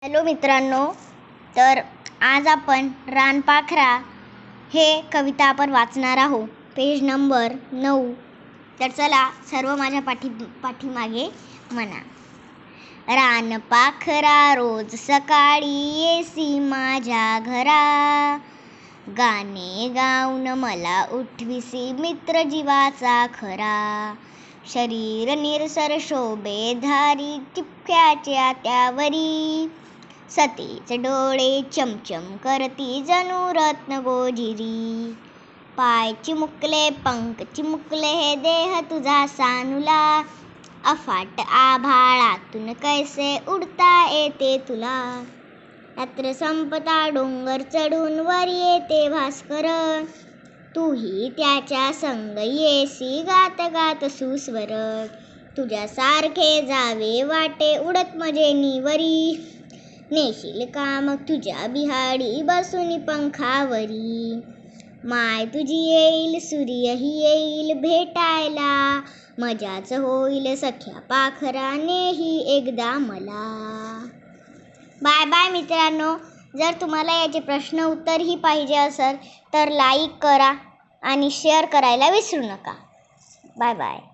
Hello मित्रांनो, तर आज आपण रानपाखरा हे कविता आपण वाचणार आहोत. Page number 9. तर चला सर्व माझ्या पाठीमागे म्हणा. रानपाखरा रोज सकाळी येसी माझ्या घरा, गाणे गाऊन मला उठविसी मित्र जीवाचा खरा. शरीर निरसर शोभे धारी टिपक्याच्या त्यावरी, सतीच डोळे चमचम करती जणू रत्न गोजिरी. पाय चिमुकले पंख चिमुकले हे देह तुझा सानुला, अफाट आभाळातून कैसे उडता येते तुला. रात्र संपता डोंगर चढून वर येते भास्कर, तूही त्याच्या संग येसी गात गात सुस्वर. तुझ्यासारखे जावे वाटे उडत मजेनी वरी, नेशील का मग तुझ्या बिहाडी बसून पंखावरी. माय तुझी येईल सूर्यही येईल भेटायला, मजाच होईल सख्या पाखरानेही एकदा मला. बाय बाय मित्रांनो. जर तुम्हाला याचे प्रश्न उत्तरही पाहिजे असेल तर लाईक करा आणि शेअर करायला विसरू नका. Bye bye.